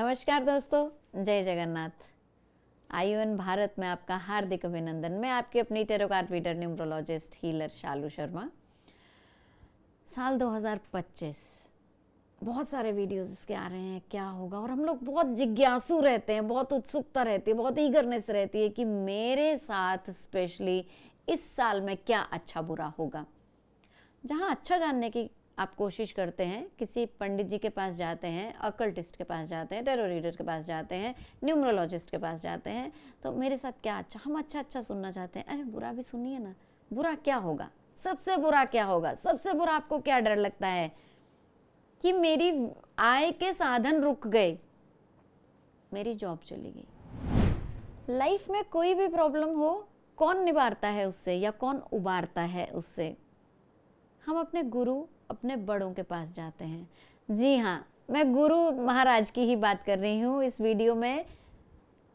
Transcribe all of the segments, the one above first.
नमस्कार दोस्तों, जय जगन्नाथ। आयुएन भारत में आपका हार्दिक अभिनंदन। मैं आपकी अपनी tarot card reader, numerologist, healer Shalu Sharma. साल 2025 बहुत सारे वीडियोस इसके आ रहे हैं, क्या होगा, और हम लोग बहुत जिज्ञासु रहते हैं, बहुत उत्सुकता रहती है, बहुत ईगरनेस रहती है कि मेरे साथ स्पेशली इस साल में क्या अच्छा बुरा होगा। जहाँ अच्छा जानने की आप कोशिश करते हैं, किसी पंडित जी के पास जाते हैं, अकल्टिस्ट के पास जाते हैं, टैरो रीडर के पास जाते हैं, न्यूमरोलॉजिस्ट के पास जाते हैं, तो मेरे साथ क्या अच्छा, हम अच्छा सुनना चाहते हैं। अरे बुरा भी सुनिए ना, बुरा क्या होगा, सबसे बुरा क्या होगा, सबसे बुरा आपको क्या डर लगता है कि मेरी आय के साधन रुक गए, मेरी जॉब चली गई। लाइफ में कोई भी प्रॉब्लम हो, कौन निवारता है उससे या कौन उबारता है उससे? हम अपने गुरु, अपने बड़ों के पास जाते हैं। जी हाँ, मैं गुरु महाराज की ही बात कर रही हूँ इस वीडियो में।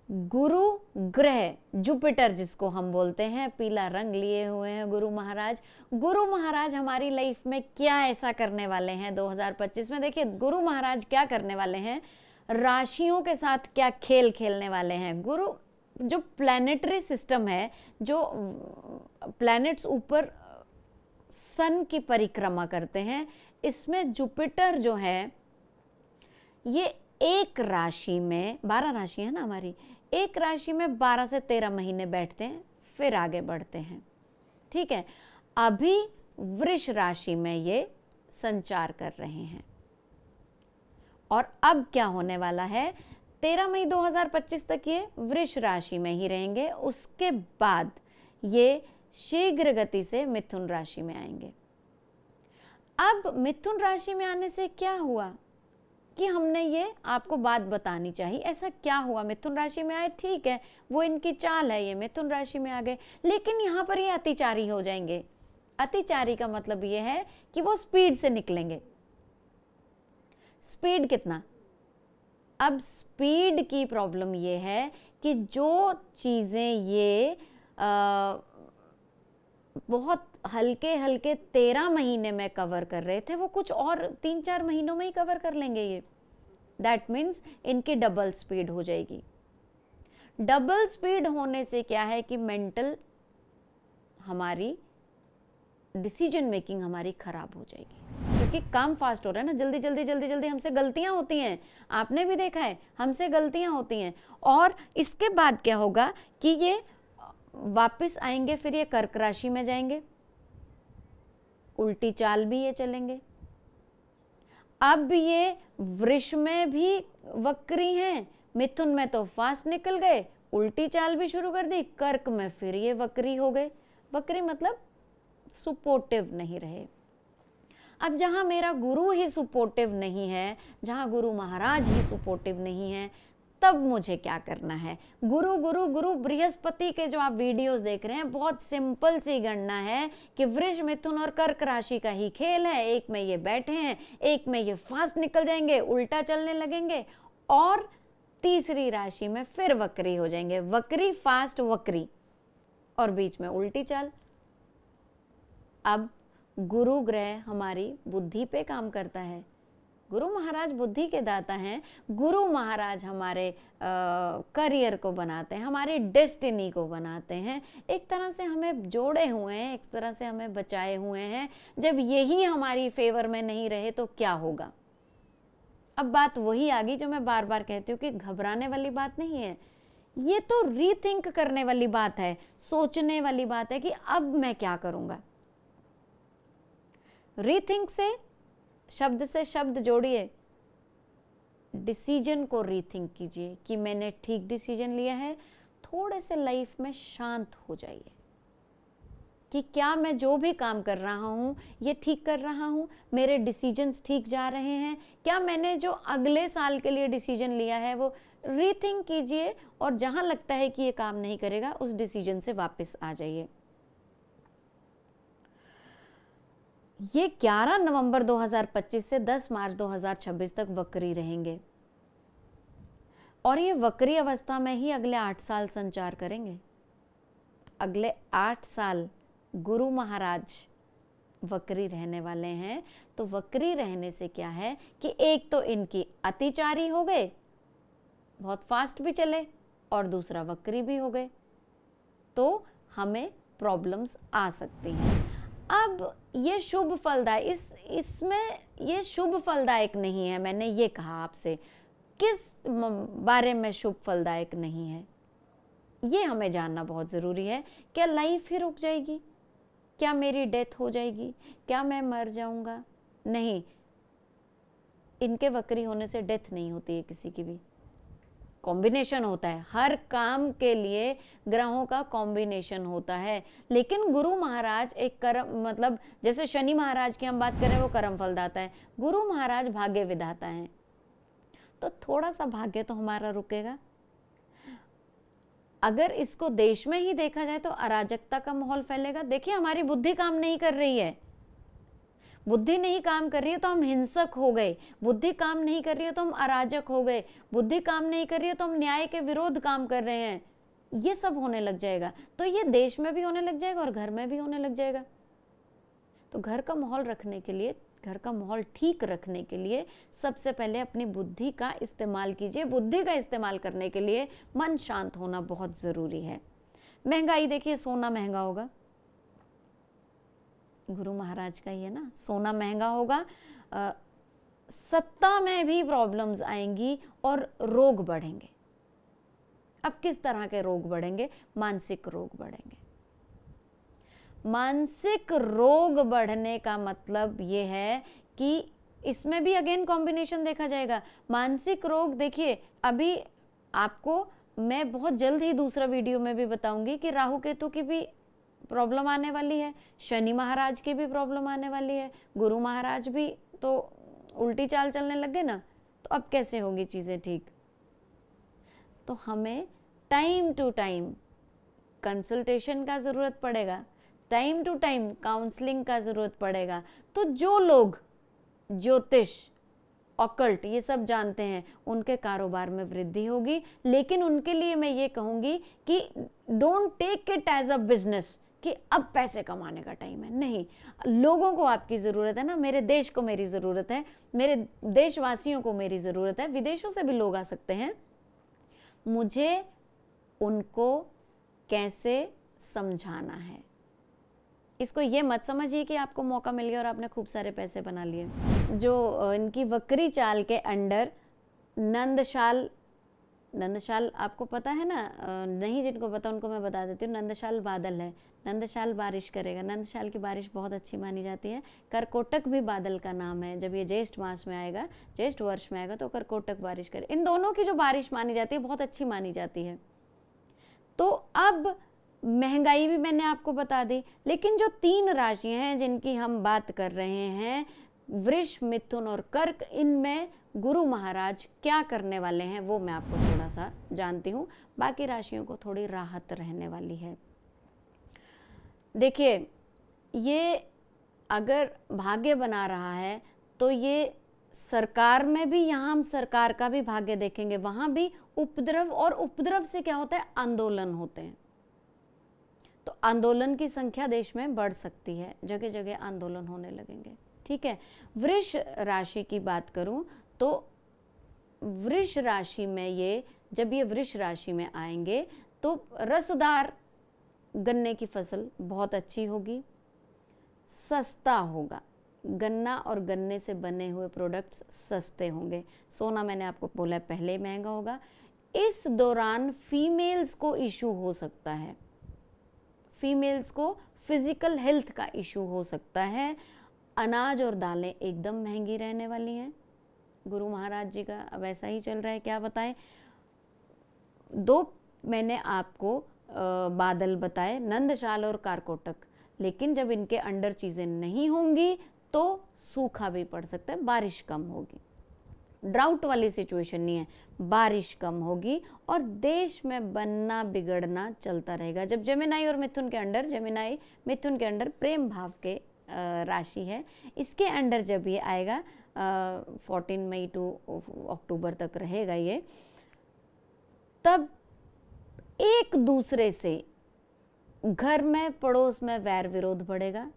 गुरु ग्रह, जुपिटर जिसको हम बोलते हैं, पीला रंग लिए हुए हैं गुरु महाराज। गुरु महाराज हमारी लाइफ में क्या ऐसा करने वाले हैं 2025 में? देखिए, गुरु महाराज क्या करने वाले हैं, राशियों के साथ क्या खेल खेलने वाले हैं। गुरु जो प्लैनेटरी सिस्टम है, जो प्लैनेट्स ऊपर सन की परिक्रमा करते हैं, इसमें जुपिटर जो है ये एक राशि में, 12 राशि है ना हमारी, एक राशि में 12 से 13 महीने बैठते हैं, फिर आगे बढ़ते हैं। ठीक है, अभी वृष राशि में ये संचार कर रहे हैं और अब क्या होने वाला है, 13 मई 2025 तक ये वृष राशि में ही रहेंगे। उसके बाद ये शीघ्र गति से मिथुन राशि में आएंगे। अब मिथुन राशि में आने से क्या हुआ कि हमने ये आपको बात बतानी चाहिए। ऐसा क्या हुआ, मिथुन राशि में आए, ठीक है, वो इनकी चाल है, ये मिथुन राशि में आ गए, लेकिन यहाँ पर ये अतिचारी हो जाएंगे। अतिचारी का मतलब ये है कि वो स्पीड से निकलेंगे। स्पीड कितना? अब स्पीड की प्रॉब्लम ये है कि जो चीजें ये बहुत हल्के हल्के 13 महीने में कवर कर रहे थे, वो कुछ और 3-4 महीनों में ही कवर कर लेंगे ये। दैट मीन्स इनकी डबल स्पीड हो जाएगी। डबल स्पीड होने से क्या है कि मेंटल हमारी डिसीजन मेकिंग हमारी खराब हो जाएगी, क्योंकि काम फास्ट हो रहा है ना, जल्दी जल्दी हमसे गलतियां होती हैं। आपने भी देखा है, हमसे गलतियां होती हैं। और इसके बाद क्या होगा कि ये वापस आएंगे, फिर ये कर्क राशि में जाएंगे, उल्टी चाल भी ये चलेंगे। अब ये वृष में भी वक्री हैं, मिथुन में तो फास्ट निकल गए, उल्टी चाल भी शुरू कर दी, कर्क में फिर ये वक्री हो गए। वक्री मतलब सपोर्टिव नहीं रहे। अब जहां मेरा गुरु ही सपोर्टिव नहीं है, जहां गुरु महाराज ही सपोर्टिव नहीं है, तब मुझे क्या करना है? गुरु गुरु गुरु बृहस्पति के जो आप वीडियोस देख रहे हैं, बहुत सिंपल सी गणना है कि वृष, मिथुन और कर्क राशि का ही खेल है। एक में ये बैठे हैं, एक में ये फास्ट निकल जाएंगे, उल्टा चलने लगेंगे, और तीसरी राशि में फिर वक्री हो जाएंगे। वक्री, फास्ट, वक्री, और बीच में उल्टी चाल। अब गुरु ग्रह हमारी बुद्धि पे काम करता है। गुरु महाराज बुद्धि के दाता हैं। गुरु महाराज हमारे करियर को बनाते हैं, हमारी डेस्टिनी को बनाते हैं, एक तरह से हमें जोड़े हुए हैं, एक तरह से हमें बचाए हुए हैं। जब यही हमारी फेवर में नहीं रहे तो क्या होगा? अब बात वही आ गई जो मैं बार बार कहती हूँ कि घबराने वाली बात नहीं है, ये तो रीथिंक करने वाली बात है, सोचने वाली बात है कि अब मैं क्या करूँगा। रीथिंक से शब्द जोड़िए, डिसीजन को रीथिंक कीजिए कि मैंने ठीक डिसीजन लिया है। थोड़े से लाइफ में शांत हो जाइए कि क्या मैं जो भी काम कर रहा हूँ ये ठीक कर रहा हूँ, मेरे डिसीजंस ठीक जा रहे हैं, क्या मैंने जो अगले साल के लिए डिसीजन लिया है वो रीथिंक कीजिए, और जहाँ लगता है कि ये काम नहीं करेगा उस डिसीजन से वापस आ जाइए। ये 11 नवंबर 2025 से 10 मार्च 2026 तक वक्री रहेंगे, और ये वक्री अवस्था में ही अगले 8 साल संचार करेंगे। अगले 8 साल गुरु महाराज वक्री रहने वाले हैं। तो वक्री रहने से क्या है कि एक तो इनकी अतिचारी हो गए, बहुत फास्ट भी चले और दूसरा वक्री भी हो गए, तो हमें प्रॉब्लम्स आ सकती हैं। अब ये शुभ फलदायक, इसमें ये शुभ फलदायक नहीं है। मैंने ये कहा आपसे, किस बारे में शुभ फलदायक नहीं है ये हमें जानना बहुत ज़रूरी है। क्या लाइफ ही रुक जाएगी? क्या मेरी डेथ हो जाएगी? क्या मैं मर जाऊंगा? नहीं, इनके वक्री होने से डेथ नहीं होती है किसी की भी। कॉम्बिनेशन होता है, हर काम के लिए ग्रहों का कॉम्बिनेशन होता है। लेकिन गुरु महाराज एक कर्म, मतलब जैसे शनि महाराज की हम बात करें वो कर्म फलदाता है, गुरु महाराज भाग्य विधाता है। तो थोड़ा सा भाग्य तो हमारा रुकेगा। अगर इसको देश में ही देखा जाए तो अराजकता का माहौल फैलेगा। देखिए, हमारी बुद्धि काम नहीं कर रही है, बुद्धि नहीं काम कर रही है तो हम हिंसक हो गए, बुद्धि काम नहीं कर रही है तो हम अराजक हो गए, बुद्धि काम नहीं कर रही है तो हम न्याय के विरोध काम कर रहे हैं। ये सब होने लग जाएगा, तो ये देश में भी होने लग जाएगा और घर में भी होने लग जाएगा। तो घर का माहौल रखने के लिए, घर का माहौल ठीक रखने के लिए सबसे पहले अपनी बुद्धि का इस्तेमाल कीजिए। बुद्धि का इस्तेमाल करने के लिए मन शांत होना बहुत ज़रूरी है। महंगाई देखिए, सोना महंगा होगा, गुरु महाराज का ही है ना, सोना महंगा होगा, सत्ता में भी प्रॉब्लम्स आएंगी और रोग बढ़ेंगे। अब किस तरह के रोग बढ़ेंगे? मानसिक रोग बढ़ेंगे। मानसिक रोग बढ़ने का मतलब ये है कि इसमें भी अगेन कॉम्बिनेशन देखा जाएगा। मानसिक रोग देखिए, अभी आपको मैं बहुत जल्द ही दूसरा वीडियो में भी बताऊंगी कि राहु केतु की भी प्रॉब्लम आने वाली है, शनि महाराज की भी प्रॉब्लम आने वाली है, गुरु महाराज भी तो उल्टी चाल चलने लग गए ना, तो अब कैसे होगी चीज़ें ठीक? तो हमें टाइम टू टाइम कंसल्टेशन का ज़रूरत पड़ेगा, टाइम टू टाइम काउंसलिंग का ज़रूरत पड़ेगा। तो जो लोग ज्योतिष, ऑकल्ट ये सब जानते हैं, उनके कारोबार में वृद्धि होगी। लेकिन उनके लिए मैं ये कहूँगी कि don't take it as a business कि अब पैसे कमाने का टाइम है। नहीं, लोगों को आपकी ज़रूरत है ना, मेरे देश को मेरी ज़रूरत है, मेरे देशवासियों को मेरी ज़रूरत है। विदेशों से भी लोग आ सकते हैं, मुझे उनको कैसे समझाना है। इसको ये मत समझिए कि आपको मौका मिल गया और आपने खूब सारे पैसे बना लिए। जो इनकी वक्री चाल के अंडर नंदशाल आपको पता है ना, नहीं जिनको पता उनको मैं बता देती हूँ, नंदशाल बादल है, नंदशाल बारिश करेगा। नंदशाल की बारिश बहुत अच्छी मानी जाती है। करकोटक भी बादल का नाम है। जब ये ज्येष्ठ मास में आएगा, ज्येष्ठ वर्ष में आएगा, तो करकोटक बारिश करे। इन दोनों की जो बारिश मानी जाती है बहुत अच्छी मानी जाती है। तो अब महंगाई भी मैंने आपको बता दी, लेकिन जो 3 राशियां हैं जिनकी हम बात कर रहे हैं, वृष, मिथुन और कर्क, इनमें गुरु महाराज क्या करने वाले हैं वो मैं आपको थोड़ा सा जानती हूँ। बाकी राशियों को थोड़ी राहत रहने वाली है। देखिए, ये अगर भाग्य बना रहा है तो ये सरकार में भी, यहाँ हम सरकार का भी भाग्य देखेंगे, वहाँ भी उपद्रव, और उपद्रव से क्या होता है? आंदोलन होते हैं। तो आंदोलन की संख्या देश में बढ़ सकती है, जगह जगह आंदोलन होने लगेंगे। ठीक है। वृष राशि की बात करूं तो वृष राशि में ये, जब ये वृष राशि में आएंगे तो रसदार गन्ने की फसल बहुत अच्छी होगी, सस्ता होगा, गन्ना और गन्ने से बने हुए प्रोडक्ट्स सस्ते होंगे। सोना मैंने आपको बोला पहले महंगा होगा। इस दौरान फीमेल्स को इशू हो सकता है, फीमेल्स को फिजिकल हेल्थ का इशू हो सकता है। अनाज और दालें एकदम महंगी रहने वाली हैं। गुरु महाराज जी का अब ऐसा ही चल रहा है, क्या बताएं। 2 मैंने आपको बादल बताए, नंदशाल और कारकोटक, लेकिन जब इनके अंडर चीज़ें नहीं होंगी तो सूखा भी पड़ सकता है, बारिश कम होगी। ड्राउट वाली सिचुएशन नहीं है, बारिश कम होगी और देश में बनना बिगड़ना चलता रहेगा। जब जेमिनाई और मिथुन के अंडर, जेमिनाई मिथुन के अंडर प्रेम भाव के राशि है, इसके अंडर जब ये आएगा 14 मई टू अक्टूबर तक रहेगा ये, तब एक दूसरे से घर में, पड़ोस में वैर विरोध बढ़ेगा।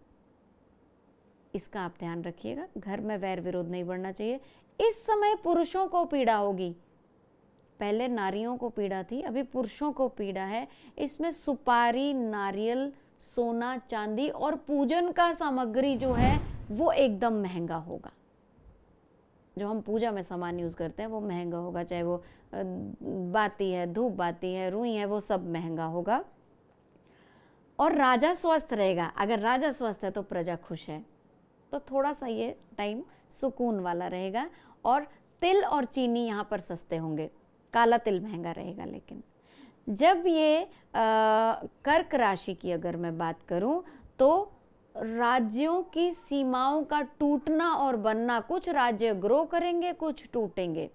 इसका आप ध्यान रखिएगा, घर में वैर विरोध नहीं बढ़ना चाहिए। इस समय पुरुषों को पीड़ा होगी, पहले नारियों को पीड़ा थी, अभी पुरुषों को पीड़ा है। इसमें सुपारी, नारियल, सोना, चांदी और पूजन का सामग्री जो है वो एकदम महंगा होगा। जो हम पूजा में सामान यूज़ करते हैं वो महंगा होगा, चाहे वो बाती है, धूप बाती है, रुई है, वो सब महंगा होगा। और राजा स्वस्थ रहेगा। अगर राजा स्वस्थ है तो प्रजा खुश है, तो थोड़ा सा ये टाइम सुकून वाला रहेगा। और तिल और चीनी यहाँ पर सस्ते होंगे, काला तिल महंगा रहेगा। लेकिन जब ये कर्क राशि की अगर मैं बात करूं तो राज्यों की सीमाओं का टूटना और बनना, कुछ राज्य ग्रो करेंगे, कुछ टूटेंगे।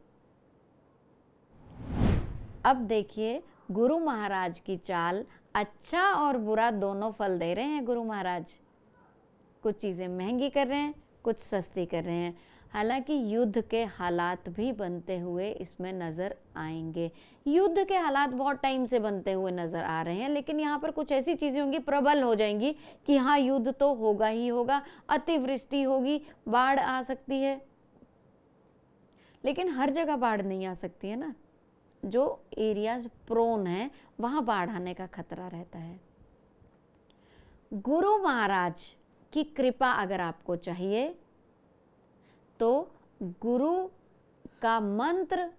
अब देखिए गुरु महाराज की चाल, अच्छा और बुरा दोनों फल दे रहे हैं गुरु महाराज। कुछ चीज़ें महंगी कर रहे हैं, कुछ सस्ती कर रहे हैं। हालांकि युद्ध के हालात भी बनते हुए इसमें नज़र आएंगे। युद्ध के हालात बहुत टाइम से बनते हुए नज़र आ रहे हैं, लेकिन यहाँ पर कुछ ऐसी चीज़ें होंगी, प्रबल हो जाएंगी कि हाँ युद्ध तो होगा ही होगा। अतिवृष्टि होगी, बाढ़ आ सकती है, लेकिन हर जगह बाढ़ नहीं आ सकती है ना। जो एरियाज प्रोन है वहाँ बाढ़ आने का खतरा रहता है। गुरु महाराज की कृपा अगर आपको चाहिए तो गुरु का मंत्र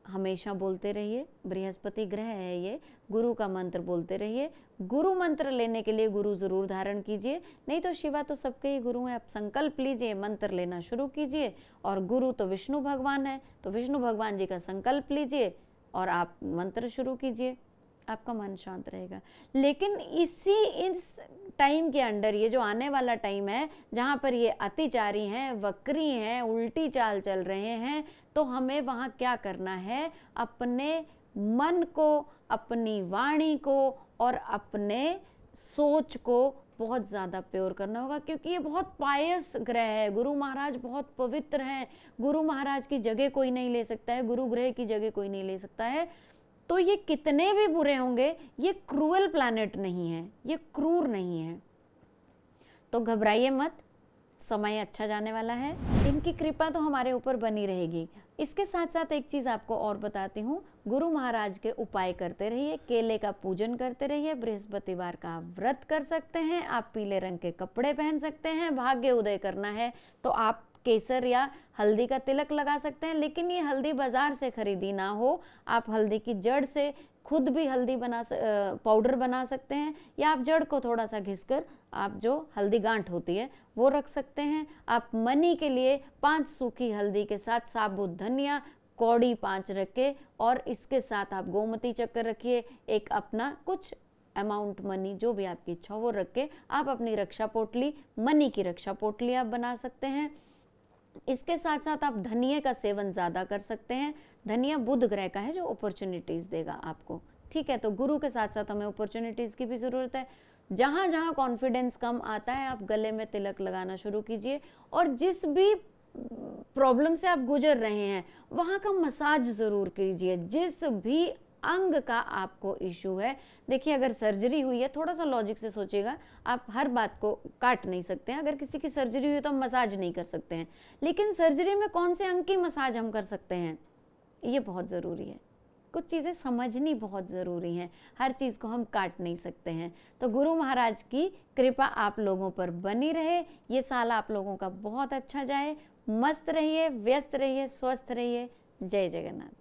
हमेशा बोलते रहिए। बृहस्पति ग्रह है ये, गुरु का मंत्र बोलते रहिए। गुरु मंत्र लेने के लिए गुरु जरूर धारण कीजिए, नहीं तो शिवा तो सबके ही गुरु हैं। आप संकल्प लीजिए, मंत्र लेना शुरू कीजिए। और गुरु तो विष्णु भगवान है, तो विष्णु भगवान जी का संकल्प लीजिए और आप मंत्र शुरू कीजिए, आपका मन शांत रहेगा। लेकिन इस टाइम के अंडर, ये जो आने वाला टाइम है जहाँ पर ये अतिचारी हैं, वक्री हैं, उल्टी चाल चल रहे हैं, तो हमें वहाँ क्या करना है, अपने मन को, अपनी वाणी को और अपने सोच को बहुत ज़्यादा प्योर करना होगा, क्योंकि ये बहुत पायस ग्रह है। गुरु महाराज बहुत पवित्र हैं। गुरु महाराज की जगह कोई नहीं ले सकता है, गुरु ग्रह की जगह कोई नहीं ले सकता है। तो ये कितने भी बुरे होंगे, ये क्रूअल प्लैनेट नहीं है, ये क्रूर नहीं है। तो घबराइए मत, समय अच्छा जाने वाला है। इनकी कृपा तो हमारे ऊपर बनी रहेगी। इसके साथ साथ एक चीज़ आपको और बताती हूँ, गुरु महाराज के उपाय करते रहिए, केले का पूजन करते रहिए, बृहस्पतिवार का व्रत कर सकते हैं, आप पीले रंग के कपड़े पहन सकते हैं। भाग्य उदय करना है तो आप केसर या हल्दी का तिलक लगा सकते हैं, लेकिन ये हल्दी बाजार से खरीदी ना हो। आप हल्दी की जड़ से खुद भी हल्दी पाउडर बना सकते हैं, या आप जड़ को थोड़ा सा घिसकर आप जो हल्दी गांठ होती है वो रख सकते हैं। आप मनी के लिए 5 सूखी हल्दी के साथ साबुत धनिया, कौड़ी 5 रखे, और इसके साथ आप गोमती चक्कर रखिए। एक अपना कुछ अमाउंट मनी जो भी आपकी इच्छा हो वो रख के आप अपनी रक्षा पोटली, मनी की रक्षा पोटली आप बना सकते हैं। इसके साथ साथ आप धनिया का सेवन ज़्यादा कर सकते हैं। धनिया बुध ग्रह का है जो अपॉर्चुनिटीज़ देगा आपको, ठीक है। तो गुरु के साथ साथ हमें अपॉर्चुनिटीज़ की भी ज़रूरत है। जहाँ जहाँ कॉन्फिडेंस कम आता है आप गले में तिलक लगाना शुरू कीजिए, और जिस भी प्रॉब्लम से आप गुजर रहे हैं वहाँ का मसाज ज़रूर कीजिए। जिस भी अंग का आपको इशू है, देखिए अगर सर्जरी हुई है, थोड़ा सा लॉजिक से सोचिएगा, आप हर बात को काट नहीं सकते हैं। अगर किसी की सर्जरी हुई है तो हम मसाज नहीं कर सकते हैं, लेकिन सर्जरी में कौन से अंग की मसाज हम कर सकते हैं, ये बहुत ज़रूरी है। कुछ चीज़ें समझनी बहुत ज़रूरी हैं, हर चीज़ को हम काट नहीं सकते हैं। तो गुरु महाराज की कृपा आप लोगों पर बनी रहे। ये साल आप लोगों का बहुत अच्छा जाए। मस्त रहिए, व्यस्त रहिए, स्वस्थ रहिए। जय जगन्नाथ।